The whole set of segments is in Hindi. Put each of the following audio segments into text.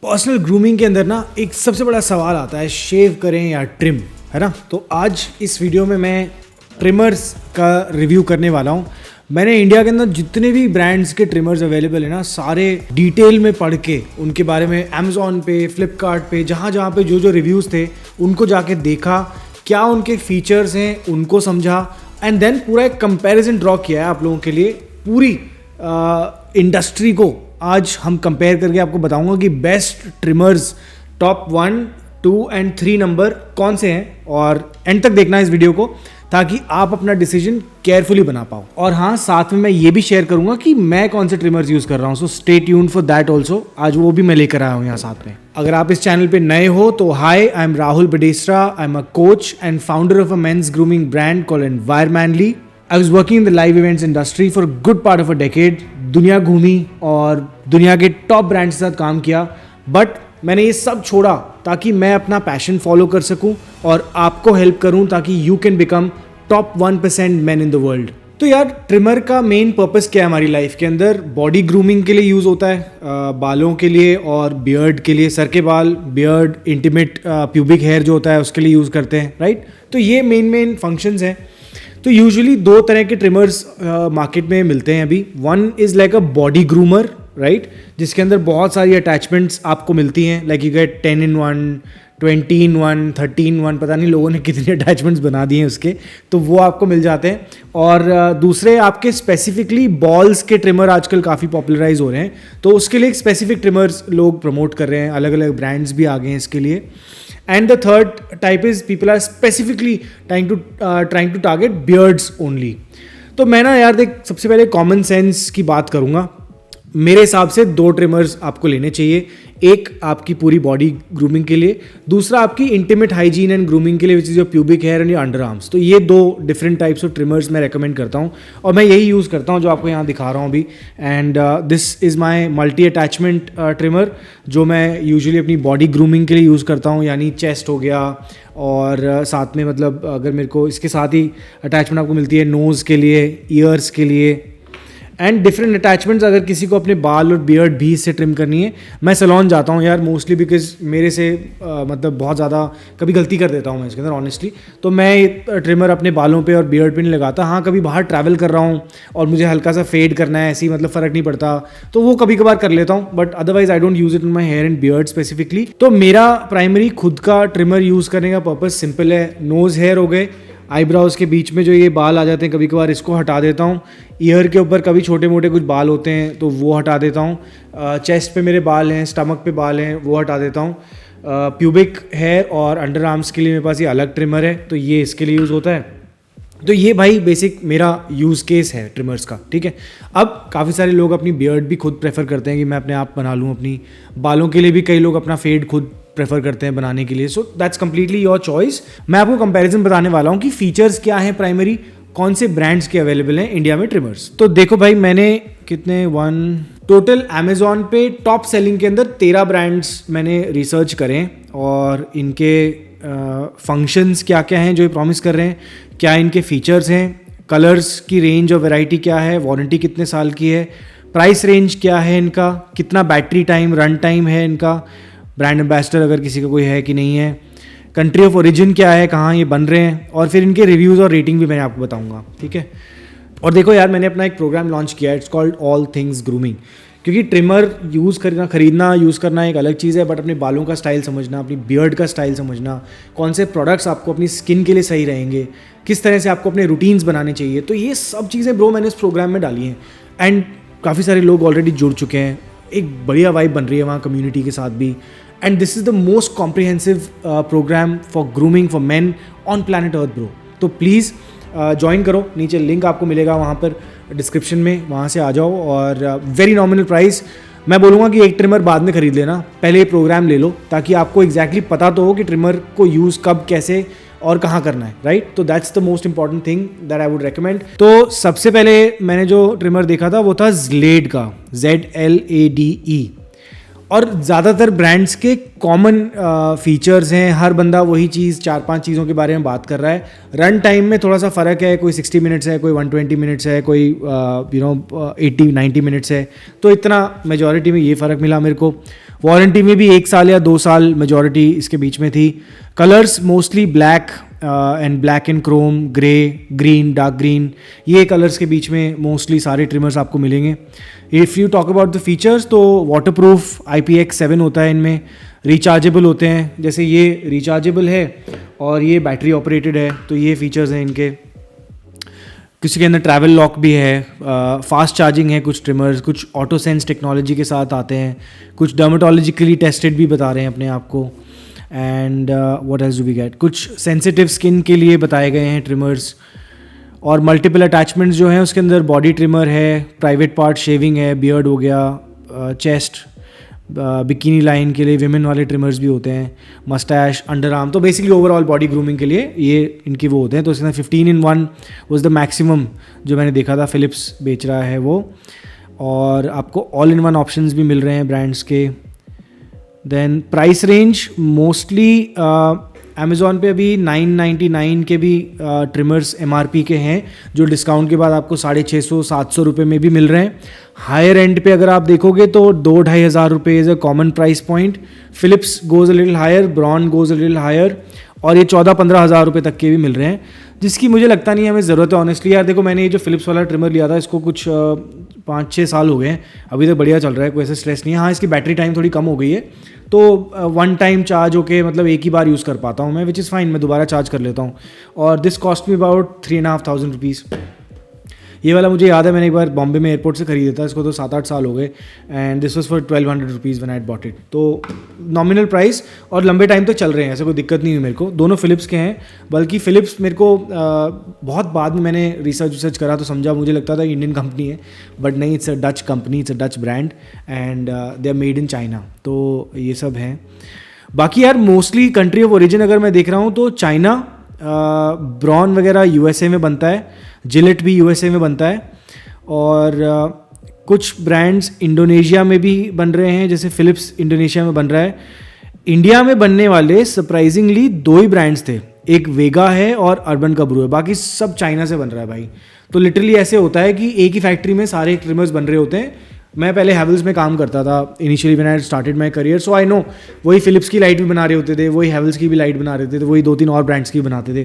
पर्सनल ग्रूमिंग के अंदर ना एक सबसे बड़ा सवाल आता है, शेव करें या ट्रिम, है ना। तो आज इस वीडियो में मैं ट्रिमर्स का रिव्यू करने वाला हूँ। मैंने इंडिया के अंदर जितने भी ब्रांड्स के ट्रिमर्स अवेलेबल है ना, सारे डिटेल में पढ़ के उनके बारे में अमेज़ॉन पे, फ्लिपकार्ट पे, जहाँ जहाँ पे जो जो रिव्यूज़ थे उनको जाके देखा, क्या उनके फीचर्स हैं उनको समझा, एंड देन पूरा एक कंपैरिजन ड्रॉ किया है आप लोगों के लिए। पूरी इंडस्ट्री को आज हम कंपेयर करके आपको बताऊंगा कि best trimmers top 1, 2 and 3 number कौन से हैं, और एंड तक देखना इस वीडियो को ताकि आप अपना डिसीजन केयरफुली बना पाओ। और हाँ, साथ में मैं ये भी शेयर करूंगा कि मैं कौन से ट्रिमर्स यूज कर रहा हूँ, so stay tuned for that also. आज वो भी मैं लेकर आया हूँ यहाँ साथ में। अगर आप इस चैनल पे नए हो तो hi, I am Rahul Badesra, I am a coach and founder of a men's grooming brand called environmanly. I was working in the live events industry for good part of a decade. दुनिया घूमी और दुनिया के टॉप ब्रांड्स के साथ काम किया, बट मैंने ये सब छोड़ा ताकि मैं अपना पैशन फॉलो कर सकूं और आपको हेल्प करूं ताकि you can become top 1% man in the world. तो यार, ट्रिमर का मेन पर्पस क्या है हमारी लाइफ के अंदर? बॉडी ग्रूमिंग के लिए यूज़ होता है, बालों के लिए और बियर्ड के लिए, सर के बाल, बियर्ड, इंटीमेट प्यूबिक हेयर जो होता है उसके लिए यूज़ करते हैं, राइट। तो ये मेन फंक्शंस हैं। तो यूजुअली 2 तरह के ट्रिमर्स मार्केट में मिलते हैं अभी। One is like a body groomer, right, जिसके अंदर बहुत सारी अटैचमेंट्स आपको मिलती हैं, like you get 10 in 1, 20 in 1, 13 in 1, पता नहीं लोगों ने कितने अटैचमेंट्स बना दिए हैं उसके, तो वो आपको मिल जाते हैं। और दूसरे आपके स्पेसिफिकली बॉल्स के ट्रिमर आजकल काफ़ी पॉपुलराइज हो रहे हैं, तो उसके लिए स्पेसिफिक ट्रिमर्स लोग प्रमोट कर रहे हैं, अलग अलग ब्रांड्स भी आ गए हैं इसके लिए। And the third type is people are specifically trying to target beards only. तो मैं ना यार देख, सबसे पहले कॉमन सेंस की बात करूँगा। मेरे हिसाब से 2 ट्रिमर्स आपको लेने चाहिए। एक आपकी पूरी बॉडी ग्रूमिंग के लिए, दूसरा आपकी इंटीमेट हाइजीन एंड ग्रूमिंग के लिए, which is your pubic hair and your underarms. तो ये 2 डिफरेंट टाइप्स ऑफ ट्रिमर्स मैं रेकमेंड करता हूँ, और मैं यही यूज़ करता हूँ जो आपको यहाँ दिखा रहा हूँ अभी। And this is my multi attachment trimmer, जो मैं यूजुअली अपनी बॉडी ग्रूमिंग के लिए यूज़ करता हूँ, यानी चेस्ट हो गया, और साथ में मतलब अगर मेरे को इसके साथ ही अटैचमेंट आपको मिलती है नोज़ के लिए, ईयर्स के लिए, एंड डिफरेंट अटैचमेंट्स अगर किसी को अपने बाल और बियर्ड भी इससे ट्रिम करनी है। मैं सैलून जाता हूँ यार मोस्टली, बिकॉज मेरे से मतलब बहुत ज़्यादा कभी गलती कर देता हूँ मैं इसके अंदर ऑनेस्टली। तो मैं ट्रिमर अपने बालों पे और बियर्ड पे नहीं लगाता। हाँ, कभी बाहर ट्रैवल कर रहा हूँ और मुझे हल्का सा फेड करना है, ऐसी मतलब फ़र्क नहीं पड़ता, तो वो कभी कभार कर लेता हूँ, but otherwise I don't use it in my hair and beard specifically. तो मेरा प्राइमरी खुद का ट्रिमर यूज़ करने का पर्पज़ सिंपल है। नोज़ हेयर हो गए, आईब्राउज के बीच में जो ये बाल आ जाते हैं कभी कभार, इसको हटा देता हूँ। ईयर के ऊपर कभी छोटे मोटे कुछ बाल होते हैं तो वो हटा देता हूँ। चेस्ट पे मेरे बाल हैं, स्टमक पे बाल हैं, वो हटा देता हूँ। प्यूबिक हेयर और अंडर आर्म्स के लिए मेरे पास ये अलग ट्रिमर है, तो ये इसके लिए यूज़ होता है। तो ये भाई बेसिक मेरा यूज़ केस है ट्रिमर्स का, ठीक है। अब काफ़ी सारे लोग अपनी बियर्ड भी खुद प्रेफर करते हैं कि मैं अपने आप बना लूँ। अपनी बालों के लिए भी कई लोग अपना फेड खुद प्रेफर करते हैं बनाने के लिए, so that's completely your choice. मैं आपको कंपैरिजन बताने वाला हूँ कि फीचर्स क्या हैं, प्राइमरी कौन से ब्रांड्स के अवेलेबल हैं इंडिया में ट्रिमर्स। तो देखो भाई, मैंने कितने टोटल अमेजॉन पे टॉप सेलिंग के अंदर 13 ब्रांड्स मैंने रिसर्च करें, और इनके फंक्शंस क्या क्या हैं जो ये प्रॉमिस कर रहे हैं, क्या इनके फीचर्स हैं, कलर्स की रेंज और वैरायटी क्या है, वारंटी कितने साल की है, प्राइस रेंज क्या है इनका, कितना बैटरी टाइम, रन टाइम है इनका, ब्रांड एम्बेसडर अगर किसी का कोई है कि नहीं है, कंट्री ऑफ ओरिजिन क्या है, कहाँ ये बन रहे हैं, और फिर इनके रिव्यूज़ और रेटिंग भी मैंने आपको बताऊंगा, ठीक है। और देखो यार, मैंने अपना एक प्रोग्राम लॉन्च किया है, it's called all things grooming. क्योंकि ट्रिमर खरीदना यूज़ करना एक अलग चीज़ है, बट अपने बालों का स्टाइल समझना, अपनी बियर्ड का स्टाइल समझना, कौन से प्रोडक्ट्स आपको अपनी स्किन के लिए सही रहेंगे, किस तरह से आपको अपने रूटीन्स बनाने चाहिए, तो ये सब चीज़ें ब्रो मैंने इस प्रोग्राम में डाली हैं। एंड काफ़ी सारे लोग ऑलरेडी जुड़ चुके हैं, एक बढ़िया वाइब बन रही है वहाँ कम्युनिटी के साथ भी। And this is the most comprehensive program for grooming for men on planet earth bro. तो प्लीज़ ज्वाइन करो, नीचे लिंक आपको मिलेगा वहाँ पर डिस्क्रिप्शन में, वहाँ से आ जाओ। और वेरी नॉमिनल प्राइस। मैं बोलूँगा कि एक ट्रिमर बाद में खरीद लेना, पहले ये प्रोग्राम ले लो ताकि आपको एग्जैक्टली पता तो हो कि ट्रिमर को यूज़ कब, कैसे और कहाँ करना है, राइट। तो that's the most important thing that I would recommend. तो सबसे पहले मैंने जो ट्रिमर देखा था वो था ZLADE का, ZLADE। और ज़्यादातर ब्रांड्स के कॉमन फीचर्स हैं, हर बंदा वही चीज़ 4-5 चीज़ों के बारे में बात कर रहा है। रन टाइम में थोड़ा सा फ़र्क है, कोई 60 मिनट्स है, कोई 120 मिनट्स है, कोई 80-90 मिनट्स है, तो इतना मेजॉरिटी में ये फ़र्क मिला मेरे को। वारंटी में भी 1 साल या 2 साल मेजॉरिटी इसके बीच में थी। Colours mostly black and black and Chrome, grey, green, dark green, ये कलर्स के बीच में मोस्टली सारे ट्रिमर्स आपको मिलेंगे। If you talk about the features तो वाटरप्रूफ IPX7 होता है इनमें, रिचार्जेबल होते हैं, जैसे ये रिचार्जेबल है और ये बैटरी ऑपरेटेड है, तो ये फीचर्स हैं इनके। किसी के अंदर ट्रैवल लॉक भी है, फास्ट चार्जिंग है कुछ ट्रिमर्स, कुछ ऑटो सेंस टेक्नोलॉजी के साथ आते हैं, कुछ डर्मेटोलॉजिकली टेस्टेड भी बता रहे हैं अपने आप को। And what else do we get, कुछ सेंसिटिव स्किन के लिए बताए गए हैं ट्रिमर्स, और मल्टीपल अटैचमेंट्स जो हैं उसके अंदर बॉडी ट्रिमर है, प्राइवेट पार्ट शेविंग है, बियर्ड हो गया, चेस्ट, बिकिनी लाइन के लिए विमेन वाले ट्रिमर्स भी होते हैं, मस्टैश, अंडर आर्म, तो बेसिकली ओवरऑल बॉडी ग्रूमिंग के लिए ये इनके वो होते हैं। तो इसके अंदर 15-in-1 वाज द मैक्सिमम जो मैंने देखा था, फिलिप्स बेच रहा है वो, और आपको ऑल इन वन ऑप्शंस भी मिल रहे हैं ब्रांड्स के। Then price range mostly Amazon पे अभी 999 के भी ट्रिमर्स MRP के हैं, जो डिस्काउंट के बाद आपको 650-700 रुपये में भी मिल रहे हैं। हायर एंड पे अगर आप देखोगे तो 2-2.5 हज़ार रुपये is a common price point. Philips goes a little higher, Braun goes a little higher, और ये 14-15 हज़ार रुपये तक के भी मिल रहे हैं, जिसकी मुझे लगता नहीं है हमें ज़रूरत है ऑनेस्टली। यार देखो, मैंने ये जो फिलिप्स वाला ट्रिमर लिया था इसको कुछ 5-6 साल हो गए हैं, अभी तक बढ़िया चल रहा है, कोई ऐसा स्ट्रेस नहीं है। हाँ, इसकी बैटरी टाइम थोड़ी कम हो गई है, तो 1 टाइम चार्ज होके मतलब एक ही बार यूज़ कर पाता हूँ मैं, विच इज़ फाइन, मैं दोबारा चार्ज कर लेता हूँ। और this cost me about 3,500 rupees. ये वाला मुझे याद है, मैंने एक बार बॉम्बे में एयरपोर्ट से खरीदा था इसको, तो 7-8 साल हो गए, and this was for 1,200 rupees when I bought it. तो नॉमिनल प्राइस, और लंबे टाइम तक चल रहे हैं, ऐसे कोई दिक्कत नहीं हुई मेरे को। दोनों फिलिप्स के हैं, बल्कि फिलिप्स मेरे को बहुत बाद में मैंने रिसर्च करा तो समझा, मुझे लगता था इंडियन कंपनी है, बट नहीं, it's a Dutch company, it's a Dutch brand, and they are made in China. तो ये सब हैं। बाकी यार मोस्टली कंट्री ऑफ ओरिजिन अगर मैं देख रहा हूँ तो चाइना, ब्रॉन वगैरह USA में बनता है, जिलेट भी USA में बनता है, और कुछ ब्रांड्स इंडोनेशिया में भी बन रहे हैं, जैसे फिलिप्स इंडोनेशिया में बन रहा है। इंडिया में बनने वाले सरप्राइजिंगली 2 ही ब्रांड्स थे, एक वेगा है और अर्बन का ब्रू है, बाकी सब चाइना से बन रहा है भाई। तो लिटरली ऐसे होता है कि एक ही फैक्ट्री में सारे ट्रिमर्स बन रहे होते हैं। मैं पहले हैवल्स में काम करता था initially when I started my career, so I know, वही फिलिप्स की लाइट भी बना रहे होते थे, वही हैवल्स की भी लाइट बना रहे थे, वही 2-3 और ब्रांड्स की बनाते थे।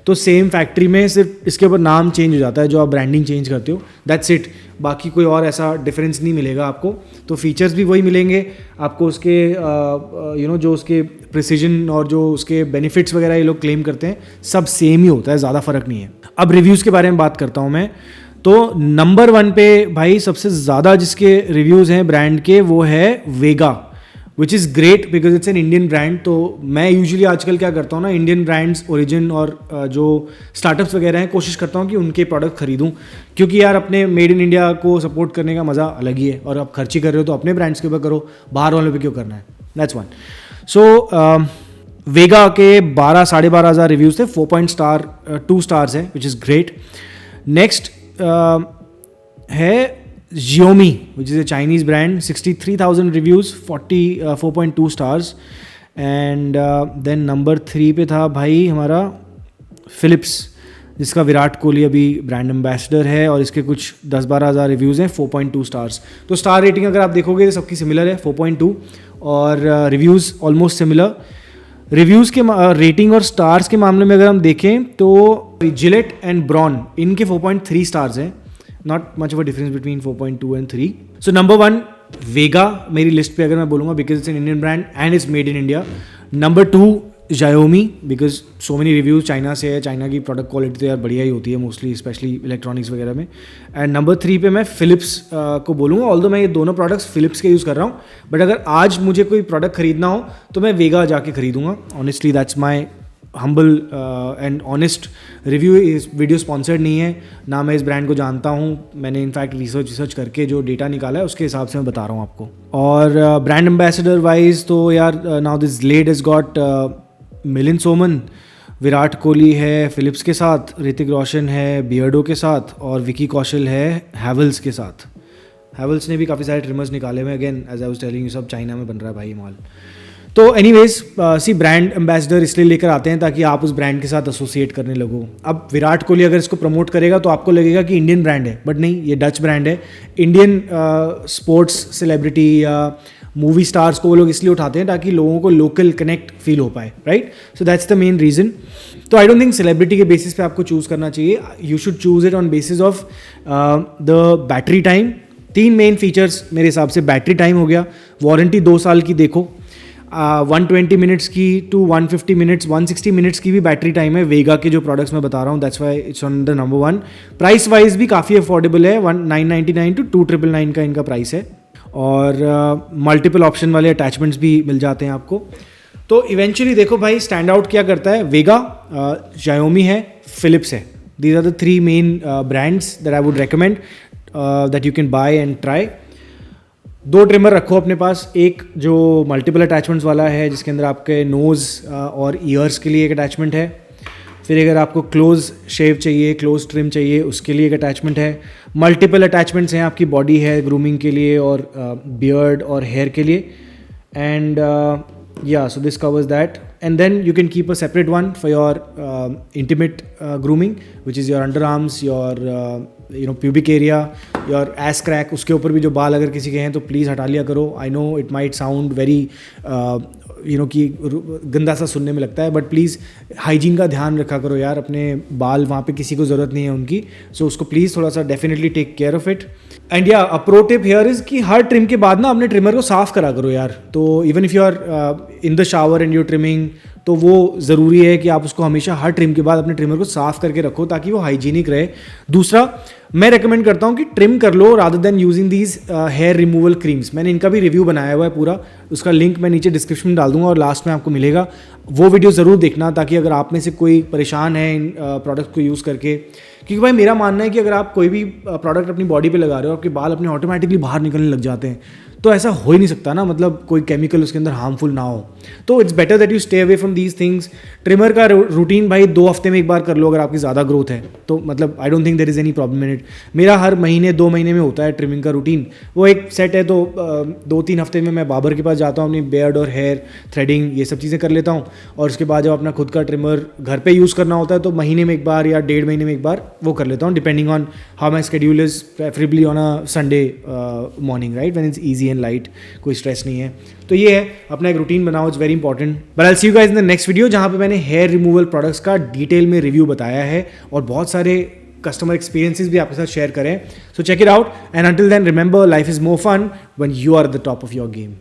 तो सेम फैक्ट्री में सिर्फ इसके ऊपर नाम चेंज हो जाता है, जो आप ब्रांडिंग चेंज करते हो, दैट्स इट। बाकी कोई और ऐसा डिफरेंस नहीं मिलेगा आपको। तो फीचर्स भी वही मिलेंगे आपको, उसके जो उसके प्रिसीजन और जो उसके बेनिफिट्स वगैरह ये लोग क्लेम करते हैं, सब सेम ही होता है, ज़्यादा फर्क नहीं है। अब रिव्यूज़ के बारे में बात करता हूँ मैं। तो नंबर 1 पे भाई सबसे ज़्यादा जिसके रिव्यूज़ हैं ब्रांड के, वो है Vega, which is great because it's an Indian brand. तो मैं यूजुअली आजकल क्या करता हूँ ना, इंडियन ब्रांड्स ओरिजिन और जो स्टार्टअप्स वगैरह हैं, कोशिश करता हूँ कि उनके प्रोडक्ट खरीदूँ, क्योंकि यार अपने मेड इन इंडिया को सपोर्ट करने का मज़ा अलग ही है। और आप खर्च ही कर रहे हो तो अपने ब्रांड्स के ऊपर करो, बाहर वालों पे क्यों करना है, दैट्स वन। सो वेगा के 12-12.5 हज़ार रिव्यूज़ थे, 4.2 स्टार्स है, विच इज़ ग्रेट। नेक्स्ट है Xiaomi, which is a Chinese brand, 63,000 reviews, 4.2 stars, and then number 3 पे था भाई हमारा Philips, जिसका विराट कोहली अभी ब्रांड एम्बेसडर है, और इसके कुछ 10-12 हज़ार रिव्यूज़ हैं, 4.2 स्टार्स। तो स्टार रेटिंग अगर आप देखोगे तो सबकी सिमिलर है, 4.2, और रिव्यूज़ ऑलमोस्ट सिमिलर। रिव्यूज़ के रेटिंग और स्टार्स के मामले में अगर हम देखें तो जिलेट एंड ब्रॉन, इनके 4.3 स्टार्स हैं, not much of a difference between 4.2 and 3। So number 1 वेगा मेरी लिस्ट पे अगर मैं बोलूँगा, because it's an Indian brand and it's made in India. Number 2 Xiaomi, because so many reviews China से है, चाइना की प्रोडक्ट क्वालिटी तो यार बढ़िया ही होती है मोस्टली, स्पेशली इलेक्ट्रॉनिक्स वगैरह में। एंड नंबर 3 पे मैं फिलिप्स को बोलूँगा, ऑल्दो मैं ये दोनों प्रोडक्ट्स फिलिप्स के यूज़ कर रहा हूँ, बट अगर आज मुझे कोई प्रोडक्ट खरीदना हो तो मैं वेगा जाके खरीदूँगा। Honestly that's my humble and honest review. इस वीडियो स्पॉन्सर्ड नहीं है, ना मैं इस ब्रांड को जानता हूँ, मैंने इनफैक्ट रिसर्च करके जो डेटा निकाला है उसके हिसाब से मैं बता रहा हूँ आपको। और ब्रांड एम्बेसडर वाइज तो यार now this led has got Milind Soman, Virat Kohli है फिलिप्स के साथ, ऋतिक रोशन है बियर्डो के साथ, और विकी कौशल है हैवल्स के साथ। हैवल्स ने भी काफ़ी सारे ट्रिमर्स निकाले हुए, again as I was telling you, सब चाइना में बन रहा है भाई माल। तो एनीवेज सी ब्रांड एम्बेसडर इसलिए लेकर आते हैं ताकि आप उस ब्रांड के साथ एसोसिएट करने लगो। अब विराट कोहली अगर इसको प्रमोट करेगा तो आपको लगेगा कि इंडियन ब्रांड है, बट नहीं, ये डच ब्रांड है। इंडियन स्पोर्ट्स सेलिब्रिटी या मूवी स्टार्स को वो लोग इसलिए उठाते हैं ताकि लोगों को लोकल कनेक्ट फील हो पाए, right? So that's the main reason. तो आई डोंट थिंक सेलिब्रिटी के बेसिस पे आपको चूज़ करना चाहिए. You should choose it on basis of the battery time. 3 main features मेरे हिसाब से. बैटरी टाइम हो गया, वारंटी 2 साल की देखो, 120 मिनट्स की टू 150 मिनट्स, 160 मिनट्स की भी बैटरी टाइम है वेगा के जो प्रोडक्ट्स मैं बता रहा हूँ. That's why it's on the number 1. Price wise भी काफ़ी अफोर्डेबल है. 999 टू 2999 का इनका प्राइस है. और मल्टीपल ऑप्शन वाले अटैचमेंट्स भी मिल जाते हैं आपको. तो इवेंचुअली देखो भाई, स्टैंड आउट क्या करता है? वेगा, Xiaomi है, फिलिप्स है. These are the 3 main brands that I would recommend that you can buy and try. 2 trimmer रखो अपने पास. एक जो मल्टीपल अटैचमेंट्स वाला है जिसके अंदर आपके नोज़ और ईयर्स के लिए एक अटैचमेंट है. फिर अगर आपको क्लोज शेव चाहिए, क्लोज ट्रिम चाहिए, उसके लिए एक अटैचमेंट है. मल्टीपल अटैचमेंट्स हैं आपकी बॉडी है ग्रूमिंग के लिए और बियर्ड और हेयर के लिए. And yeah, so this covers that. And then you can keep a separate one for your intimate grooming, which is your underarms, your pubic area, your ass crack. उसके ऊपर भी जो बाल अगर किसी के हैं तो प्लीज़ हटा लिया करो. I know it might sound very कि गंदा सा सुनने में लगता है, बट प्लीज़ हाइजीन का ध्यान रखा करो यार. अपने बाल वहाँ पे किसी को ज़रूरत नहीं है उनकी, सो उसको प्लीज़ थोड़ा सा definitely take care of it. And yeah a pro tip here is कि हर ट्रिम के बाद ना अपने ट्रिमर को साफ़ करा करो यार. तो even if you are in the shower and you're trimming, तो वो ज़रूरी है कि आप उसको हमेशा हर ट्रिम के बाद अपने ट्रिमर को साफ़ करके रखो ताकि वो हाइजीनिक रहे. दूसरा, मैं रेकमेंड करता हूँ कि ट्रिम कर लो rather than using these hair removal creams. मैंने इनका भी रिव्यू बनाया हुआ है पूरा, उसका लिंक मैं नीचे डिस्क्रिप्शन में डाल दूंगा और लास्ट में आपको मिलेगा. वो वीडियो ज़रूर देखना ताकि अगर आप में से कोई परेशान है इन प्रोडक्ट को यूज़ करके. क्योंकि भाई मेरा मानना है कि अगर आप कोई भी प्रोडक्ट अपनी बॉडी पे लगा रहे हो, आपके बाल अपने ऑटोमेटिकली बाहर निकलने लग जाते हैं, तो ऐसा हो ही नहीं सकता ना. मतलब कोई केमिकल उसके अंदर हार्मफुल ना हो. तो it's better that you stay away from these things. Trimmer का रूटीन भाई 2 हफ्ते में एक बार कर लो अगर आपकी ज़्यादा ग्रोथ है तो. मतलब I don't think there is any problem in it. मेरा हर महीने 2 महीने में होता है ट्रिमिंग का रूटीन. वो एक सेट है, तो 2-3 हफ्ते में मैं बाबर के पास जाता हूँ, अपनी बियर्ड और हेयर थ्रेडिंग ये सब चीज़ें कर लेता हूँ. और उसके बाद जब अपना खुद का ट्रिमर घर पे यूज़ करना होता है तो महीने में एक बार या 1.5 महीने में एक बार वो कर लेता हूँ, depending on how my schedule is. Preferably on a Sunday morning, right, when it's easy and light, कोई स्ट्रेस नहीं है. तो ये है, अपना एक रूटीन बनाओ, it's very important. But I will see you guys in the next video जहाँ पे मैंने हेयर रिमूवल प्रोडक्ट्स का डिटेल में रिव्यू बताया है और बहुत सारे कस्टमर एक्सपीरियंसेस भी आपके साथ शेयर करें. So check it out and until then remember, life is more fun when you are at the top of your game.